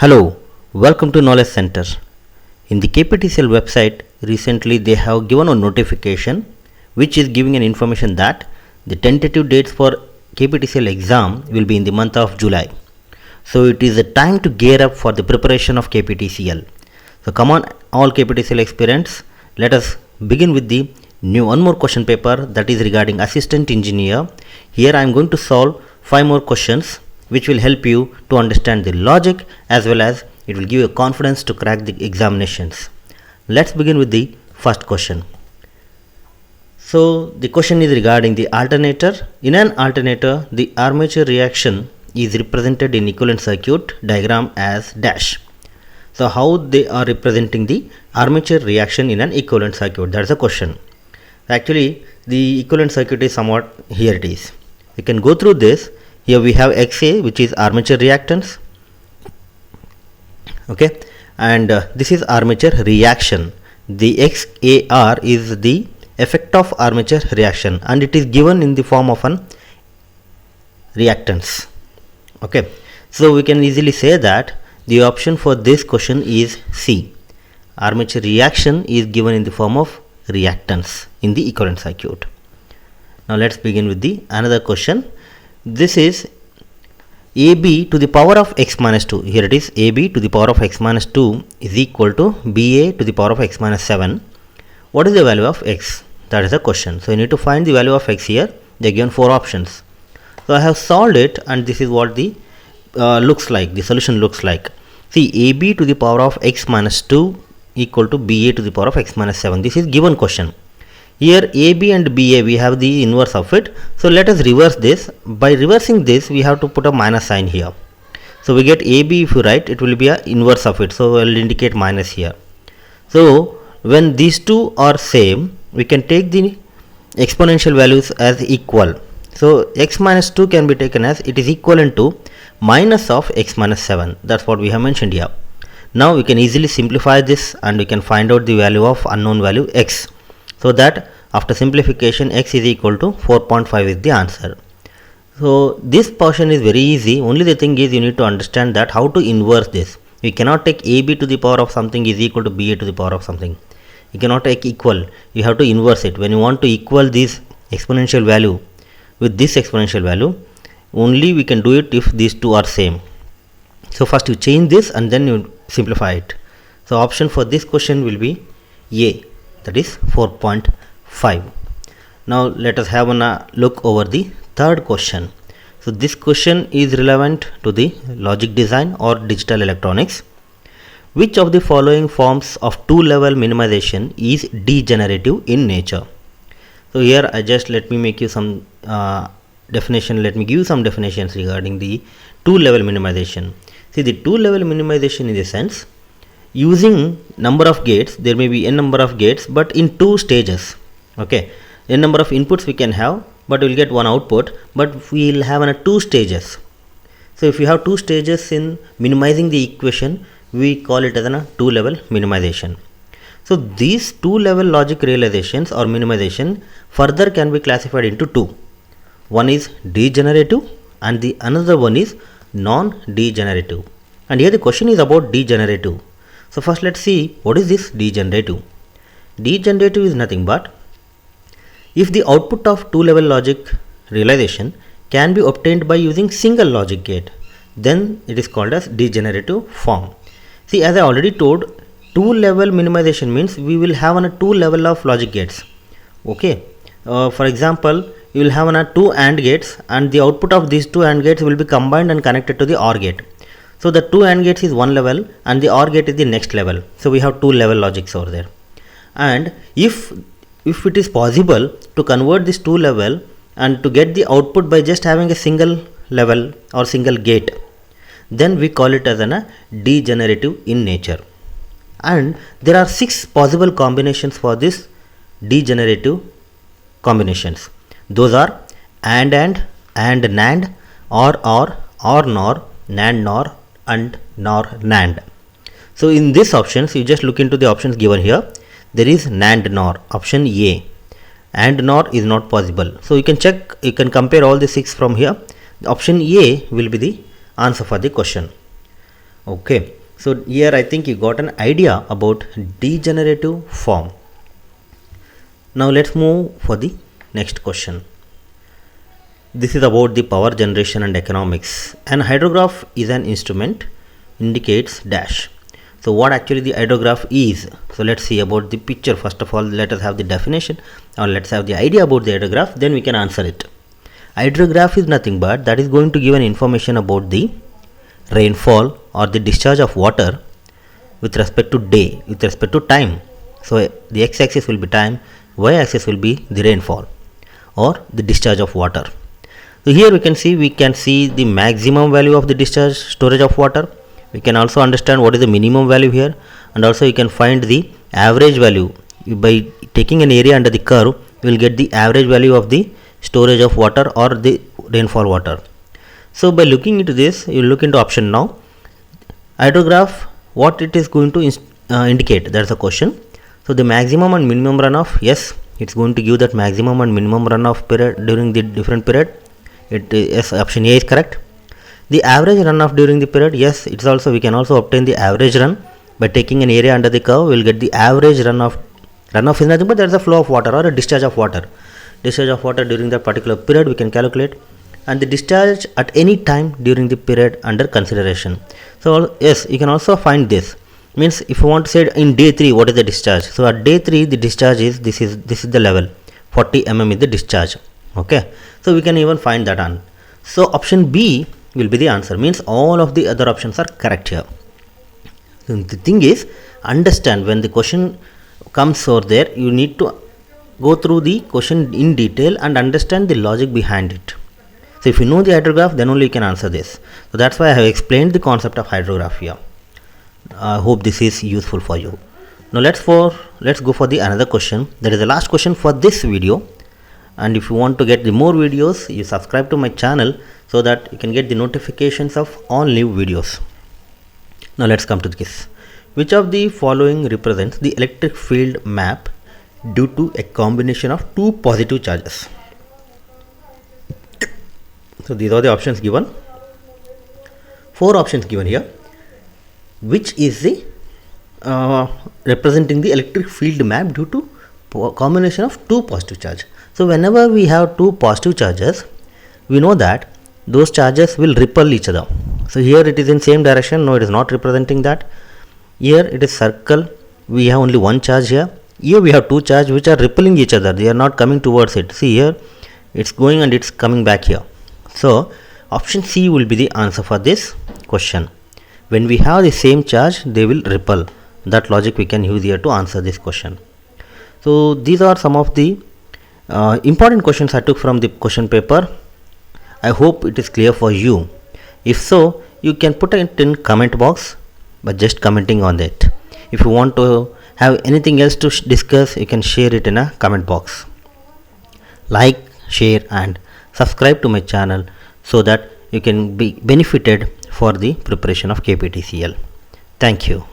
Hello, welcome to Knowledge Center. In the KPTCL website, recently they have given a notification which is giving an information that the tentative dates for KPTCL exam will be in the month of July. So it is a time to gear up for the preparation of KPTCL. So come on, all KPTCL aspirants, let us begin with the one more question paper that is regarding assistant engineer. Here I am going to solve 5 more questions which will help you to understand the logic as well as it will give you confidence to crack the examinations. Let's begin with the first question. So the question is regarding the alternator. In an alternator, the armature reaction is represented in equivalent circuit diagram as dash. So how they are representing the armature reaction in an equivalent circuit? That's the question. Actually, the equivalent circuit is somewhat here it is. You can go through this. Here we have XA, which is armature reactance, okay, and this is armature reaction. The XAR is the effect of armature reaction and it is given in the form of an reactance, okay. So we can easily say that the option for this question is C. Armature reaction is given in the form of reactance in the equivalent circuit. Now let's begin with the another question. This is AB to the power of x minus 2. Here it is AB to the power of x minus 2 is equal to BA to the power of x minus 7. What is the value of x? That is the question. So you need to find the value of x here. They are given 4 options. So I have solved it and this is what the looks like. The solution looks like. See, AB to the power of x minus 2 equal to BA to the power of x minus 7. This is given question. Here AB and BA we have the inverse of it. So let us reverse this. By reversing this we have to put a minus sign here. So we get AB, if you write it will be a inverse of it. So I will indicate minus here. So when these two are same we can take the exponential values as equal. So x minus 2 can be taken as it is equivalent to minus of x minus 7. That's what we have mentioned here. Now we can easily simplify this and we can find out the value of unknown value x. So that after simplification x is equal to 4.5 is the answer. So this portion is very easy. Only the thing is you need to understand that how to inverse this. You cannot take AB to the power of something is equal to BA to the power of something. You cannot take equal. You have to inverse it. When you want to equal this exponential value with this exponential value, only we can do it if these two are same. So first you change this and then you simplify it. So option for this question will be A. That is 4.5. Now let us have a look over the third question. So this question is relevant to the logic design or digital electronics. Which of the following forms of two-level minimization is degenerative in nature? So here I just let me make you some definition. Let me give you some definitions regarding the two-level minimization. See, the two-level minimization in the sense using number of gates, there may be n number of gates but in 2 stages, okay. N number of inputs we can have but we will get one output, but we will have 2 stages. So if you have 2 stages in minimizing the equation, we call it as a two-level minimization. So these two-level logic realizations or minimization further can be classified into 2. One is degenerative and the another one is non-degenerative. And here the question is about degenerative. So first let's see what is this degenerative. Degenerative is nothing but if the output of two-level logic realization can be obtained by using single logic gate, then it is called as degenerative form. See, as I already told, two-level minimization means we will have a 2 level of logic gates, okay. For example, you will have 2 AND gates and the output of these 2 AND gates will be combined and connected to the OR gate. So the 2 AND gates is one level and the OR gate is the next level. So we have 2 level logics over there. And if it is possible to convert this 2 level and to get the output by just having a single level or single gate, then we call it as a degenerative in nature. And there are 6 possible combinations for this degenerative combinations. Those are and NAND, or NOR, NAND NOR and NOR NAND. So in these options you just look into the options given here. There is NAND NOR, option A, and NOR is not possible. So you can check, you can compare all the 6 from here. The option A will be the answer for the question. Okay, so here I think you got an idea about degenerative form. Now let's move for the next question. This is about the power generation and economics. An hydrograph is an instrument, indicates dash. So what actually the hydrograph is? So let's see about the picture. First of all, let us have the definition, or let's have the idea about the hydrograph, then we can answer it. Hydrograph is nothing but that is going to give an information about the rainfall or the discharge of water with respect to day, with respect to time. So the x-axis will be time, y-axis will be the rainfall or the discharge of water. So here we can see the maximum value of the discharge storage of water. We can also understand what is the minimum value here, and also you can find the average value. By taking an area under the curve, you will get the average value of the storage of water or the rainfall water. So by looking into this, you look into option now. Hydrograph, what it is going to indicate, that's the question. So the maximum and minimum runoff, yes, it's going to give that maximum and minimum runoff period during the different period. Yes, option A is correct. The average runoff during the period, yes, it's also, we can also obtain the average run by taking an area under the curve. We'll get the average runoff. Runoff is nothing but there's a flow of water or a discharge of water. Discharge of water during that particular period we can calculate, and the discharge at any time during the period under consideration. So yes, you can also find this. Means if you want to say in day 3 what is the discharge. So at day 3 the discharge is this is the level 40 mm is the discharge. Okay, so we can even find that on. So option B will be the answer, means all of the other options are correct here. So the thing is, understand when the question comes over there, you need to go through the question in detail and understand the logic behind it. So if you know the hydrograph, then only you can answer this. So that's why I have explained the concept of hydrograph here. I hope this is useful for you. Now let's go for the another question. That is the last question for this video. And if you want to get the more videos, you subscribe to my channel so that you can get the notifications of all new videos. Now let's come to this. Which of the following represents the electric field map due to a combination of two positive charges? So these are the options given. 4 options given here. Which is the representing the electric field map due to combination of two positive charges? So whenever we have two positive charges, we know that those charges will repel each other. So here it is in same direction. No, it is not representing that. Here it is circle. We have only one charge here. Here we have two charges which are repelling each other. They are not coming towards it. See here, it's going and it's coming back here. So option C will be the answer for this question. When we have the same charge, they will repel. That logic we can use here to answer this question. So these are some of the important questions I took from the question paper. I hope it is clear for you. If so, you can put it in comment box by just commenting on it. If you want to have anything else to discuss, you can share it in a comment box. Like, share and subscribe to my channel so that you can be benefited for the preparation of KPTCL. Thank you.